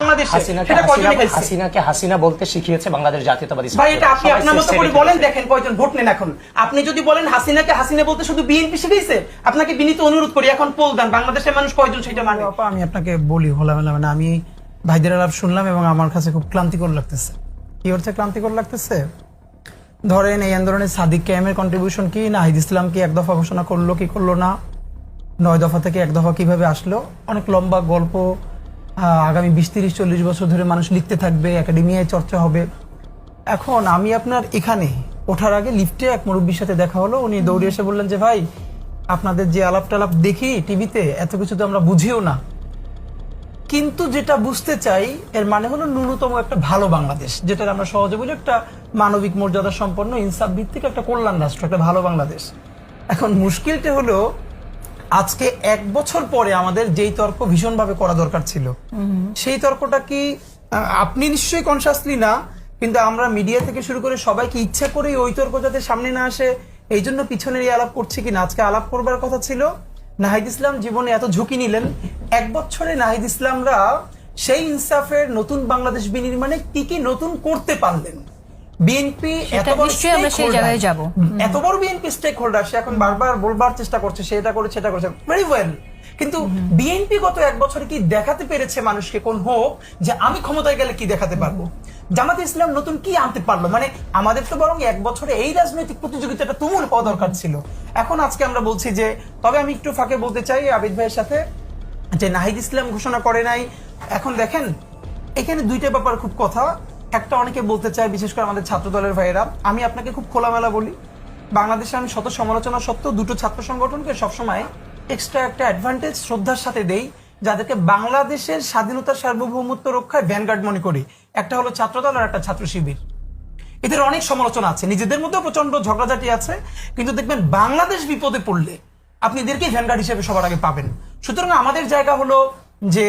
বাংলাদেশে, সেটা কয়জন খাইছে? হাসিনাকে হাসিনা বলতে শিখিয়েছে বাংলাদেশ জাতীয়তাবাদী ভাই এটা আপনি আপনার মতো করে বলেন, দেখেন কয়জন ভোট নেন এখন। আপনি যদি বলেন হাসিনাকে হাসিনা বলতে শুধু বিএনপি শিখিয়েছে, আপনাকে বিনীত অনুরোধ করি এখন পোল দেন বাংলাদেশের মানুষ কয়জন সেটা মানে। আমি আপনাকে বলি খোলামেলা, মানে আমি ভাইদের আলাপ শুনলাম এবং আমার কাছে খুব ক্লান্তিকর লাগতেছে। কি হচ্ছে ক্লান্তিকর লাগতেছে? ধরেন এই আন্দোলনে সাদিক কায়েমের কন্ট্রিবিউশন কি, নাহিদ ইসলাম কি এক দফা ঘোষণা করলো কি করলো না, 9 দফা থেকে এক দফা কিভাবে আসলো, অনেক লম্বা গল্প। আগামী 20-30-40 বছর ধরে মানুষ লিখতে থাকবে, একাডেমিয়ায় চর্চা হবে। এখন আমি আপনার এখানে ওঠার আগে লিফটে এক মুরব্বীর সাথে দেখা হলো, উনি দৌড়ে এসে বললেন যে ভাই আপনাদের যে আলাপ টালাপ দেখি টিভিতে, এত কিছু তো আমরা বুঝিও না, কিন্তু যেটা বুঝতে চাই এর মানে হলো ন্যূনতম একটা ভালো বাংলাদেশ, যেটা আমরা সহজে বলি একটা মানবিক মর্যাদা সম্পন্ন ইনসাফ ভিত্তিক একটা কল্যাণ রাষ্ট্র, একটা ভালো বাংলাদেশ। এখন মুশকিলটা হলো আজকে 1 বছর পরে আমাদের যেই তর্ক ভীষণভাবে করা দরকার ছিল, সেই তর্কটা কি আপনি নিশ্চয়ই কনসাসলি না, কিন্তু আমরা মিডিয়া থেকে শুরু করে সবাইকে ইচ্ছা করেই ওই তর্ক যাতে সামনে না আসে এই জন্য পিছনের এই আলাপ করছি কিনা। আজকে আলাপ করবার কথা ছিল নাহিদ ইসলাম জীবনে এত ঝুঁকি নিলেন, 1 বছরে নাহিদ ইসলামরা সেই ইনসাফের নতুন বাংলাদেশ বিনির্মাণে কি কি নতুন করতে পারলেন। বিএনপি এত বড় বিএনপি স্টেক হোল্ডার, সে এখন বারবার বলবার চেষ্টা করছে সে এটা করেছে সেটা করেছে, ভেরি ওয়েল, কিন্তু বিএনপি গত 1 বছরে কি দেখাতে পেরেছে মানুষকে কোন হোক যে আমি ক্ষমতায় গেলে কি দেখাতে পারবো? জামাত ইসলাম নতুন কি আনতে পারলো? মানে আমাদের তো বরং 1 বছরে এই রাজনৈতিক প্রতিযোগিতাটা তুমুল হওয়া দরকার ছিল। এখন আজকে আমরা বলছি যে, তবে আমি একটু ফাঁকে বলতে চাই আবিদ ভাইয়ের সাথে যে নাহিদ ইসলাম ঘোষণা করে নাই। এখন দেখেন এখানে 2টা ব্যাপার খুব কথা। একটা, অনেকে বলতে চায় বিশেষ করে আমাদের ছাত্র দলের ভাইয়েরা, আমি আপনাকে খুব খোলামেলা বলি, বাংলাদেশে আমি শত সমালোচনা সত্ত্বেও 2টো ছাত্র সংগঠনকে সবসময় এক্সট্রা একটা অ্যাডভান্টেজ শ্রদ্ধার সাথে দেই, যাদেরকে বাংলাদেশের স্বাধীনতার সার্বভৌমত্ব রক্ষায় ভ্যানগার্ড মনে করি। একটা হলো ছাত্রদল আর একটা ছাত্র শিবির। এদের অনেক সমালোচনা আছে, নিজেদের মধ্যে প্রচন্ড ঝগড়াঝাটি আছে, কিন্তু দেখবেন বাংলাদেশ বিপদে পড়লে আপনি এদেরকেই ভ্যানগার্ড হিসেবে সবার আগে পাবেন। সুতরাং আমাদের জায়গা হলো যে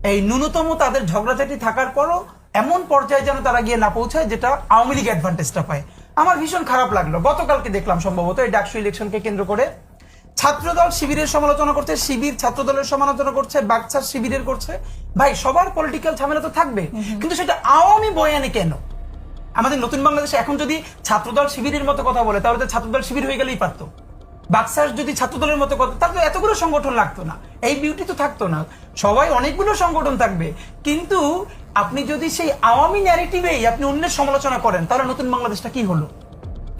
এই ন্যূনতম তাদের ঝগড়াঝাটি থাকার পরও এমন পর্যায়ে যেন তারা গিয়ে না পৌঁছায় যেটা আওয়ামী লীগ অ্যাডভান্টেজটা পায়। আমার ভীষণ খারাপ লাগলো, গতকালকে দেখলাম সম্ভবত এই ডাকসু ইলেকশনকে কেন্দ্র করে ছাত্রদল শিবিরের সমালোচনা করছে, শিবির ছাত্রদলের সমালোচনা করছে, বাকছার শিবিরের করছে। ভাই সবার পলিটিক্যাল ঝামেলা তো থাকবে, কিন্তু সেটা আওয়ামী বয়ানে কেন? আমাদের নতুন বাংলাদেশে এখন যদি ছাত্রদল শিবিরের মতো কথা বলে তাহলে তো ছাত্রদল শিবির হয়ে গেলেই পারতো। বাকসার যদি ছাত্রদলের মতো কথা, তাহলে এতগুলো সংগঠন লাগতো না, এই বিউটি তো থাকতো না, সবাই অনেকগুলো সংগঠন থাকবে। কিন্তু আপনি যদি সেই আওয়ামী ন্যারেটিভেই আপনি অন্যের সমালোচনা করেন তাহলে নতুন বাংলাদেশটা কি হলো?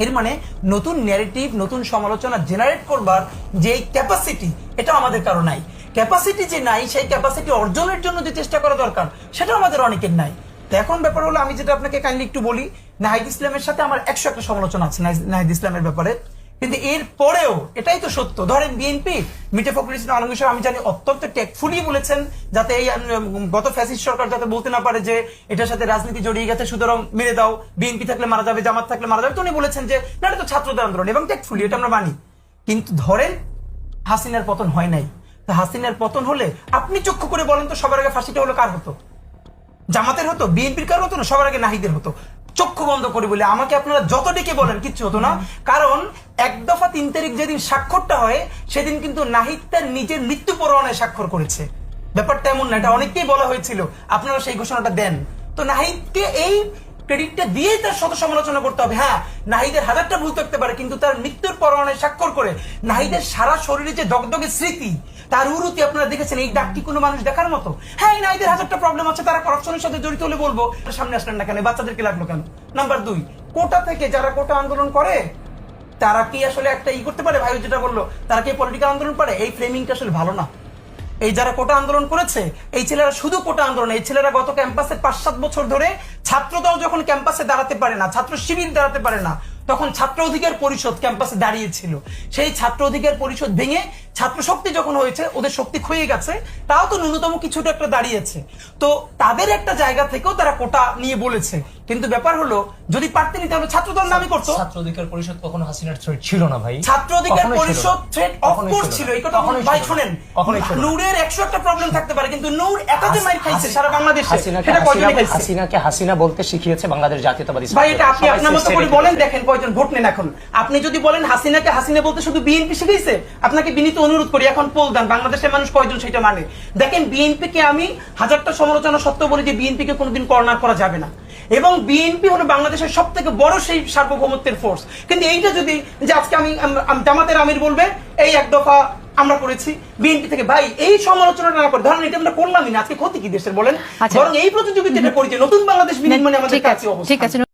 এর মানে নতুন ন্যারেটিভ নতুন সমালোচনা জেনারেট করবার যে ক্যাপাসিটি, এটা আমাদের কারো নাই। ক্যাপাসিটি যে নাই, সেই ক্যাপাসিটি অর্জনের জন্য যে চেষ্টা করা দরকার সেটা আমাদের অনেকের নাই। তো এখন ব্যাপার হলো, আমি যেটা আপনাকে কাইন্ডলি একটু বলি, নাহিদ ইসলামের সাথে আমার 101টা সমালোচনা আছে নাহিদ ইসলামের ব্যাপারে, কিন্তু এর পরেও এটাই তো সত্য। ধরেন বিএনপি মির্জা ফখরুল ইসলাম আলমগীর সাহেব আমি জানি অত্যন্ত টেকফুলি বলেছেন যাতে এই গত ফ্যাসিস্ট সরকার যাতে বলতে না পারে যে এটার সাথে রাজনীতি জড়িয়ে গেছে, সুতরাং মেরে দাও, বিএনপি থাকলে মারা যাবে, জামাত থাকলে মারা যাবে। তো উনি বলেছেন যে না, এটা তো ছাত্রদের আন্দোলন, এবং টেকফুলি এটা আমরা মানি। কিন্তু ধরেন হাসিনার পতন হয় নাই, তো হাসিনার পতন হলে আপনি চক্ষু করে বলেন তো সবার আগে ফাঁসিটা হলো কার হতো? জামাতের হতো? বিএনপির কার হতো না? সবার আগে নাহিদের হতো। চক্ষু বন্ধ করে বলে আমাকে আপনারা যত ডেকে বলেন কিচ্ছু হতো না, কারণ 1 দফা 3 তারিখ যেদিন স্বাক্ষরটা হয় সেদিন কিন্তু নাহিদ তার নিজের মৃত্যু পরোয়ানায় স্বাক্ষর করেছে। ব্যাপারটা এমন না, এটা অনেককেই বলা হয়েছিল, আপনারা সেই ঘোষণাটা দেন। তো নাহিদকে এই ক্রেডিটটা দিয়েই তার শত সমালোচনা করতে হবে। হ্যাঁ, নাহিদের 1000টা ভুল থাকতে পারে, কিন্তু তার মৃত্যুর পরোয়ানায় স্বাক্ষর করে নাহিদের সারা শরীরে যে দগদগে স্মৃতি, তার উরুতি আপনারা দেখেছেন, এই ডাকটি কোনো মানুষ দেখার মতো? হ্যাঁ, এই নাহিদের 1000টা প্রবলেম আছে, তারা করাপশনের সাথে জড়িত হলে বলবো, সামনে আসলেন না কেন, বাচ্চাদেরকে লাগলো কেন? নাম্বার 2, কোটা থেকে যারা কোটা আন্দোলন করে তারা কি আসলে একটা করতে পারে? ভাই যেটা বললো, তারা কি পলিটিক্যাল আন্দোলন পারে? এই ফ্রেমিংটা আসলে ভালো না। এই যারা কোটা আন্দোলন করেছে, এই ছেলেরা শুধু কোটা আন্দোলন, এই ছেলেরা গত ক্যাম্পাসে 5-7 বছর ধরে ছাত্রদল যখন ক্যাম্পাসে দাঁড়াতে পারে না, ছাত্র শিবির দাঁড়াতে পারে না, তখন ছাত্র অধিকার পরিষদ ক্যাম্পাসে দাঁড়িয়েছিল। সেই ছাত্র অধিকার পরিষদ ভেঙে ছাত্র শক্তি যখন হয়েছে, ওদের শক্তি ক্ষয়ে গেছে, তাও তো ন্যূনতম কিছুটা একটা দাঁড়িয়েছে। তো তাদের একটা জায়গা থেকেও তারা কোটা নিয়ে বলেছে, কিন্তু ব্যাপার হলো যদি পারতেন তাহলে ছাত্রদল নামই করতো। ছাত্র অধিকার পরিষদ কখনো হাসিনার থ্রেট ছিল না ভাই। ছাত্র অধিকার পরিষদ থ্রেট অফকোর্স ছিল, এই কথা ভাই শুনেন। নূরের 101টা প্রবলেম থাকতে পারে, কিন্তু নূর একা যে মাইর খাইছে সারা বাংলাদেশে, সেটা কয়জন খাইছে? হাসিনাকে হাসিনা বলতে শিখিয়েছে বাংলাদেশ জাতীয়তাবাদী। ভাই এটা আপনি আপনার মতো করে বলেন, দেখেন কয়জন ভোট নেন এখন। আপনি যদি বলেন হাসিনাকে হাসিনা বলতে শুধু বিএনপি শিখেছে, আপনাকে বিনীত অনুরোধ করি এখন পোল দেন বাংলাদেশের মানুষ কয়জন সেটা মানে। দেখেন বিএনপি কে আমি হাজারটা সমালোচনা সত্ত্বেও বলি যে বিএনপি কে কোনোদিন কর্নার করা যাবে না, এবং বিএনপি হলো বাংলাদেশের সব থেকে বড় সেই সার্বভৌমত্বের ফোর্স। কিন্তু এইটা যদি যে আজকে আমি জামাতের আমির বলবে এই এক দফা আমরা করেছি বিএনপি থেকে, ভাই এই সমালোচনাটা না করে ধরেন এটা আমরা করলামই না, আজকে ক্ষতি কি দেশের বলেন? আচ্ছা। বরং এই প্রতিযোগিতাটা করি যে নতুন বাংলাদেশ বিনির্মাণে আমাদের ঠিক কাছে আছে, ঠিক আছে।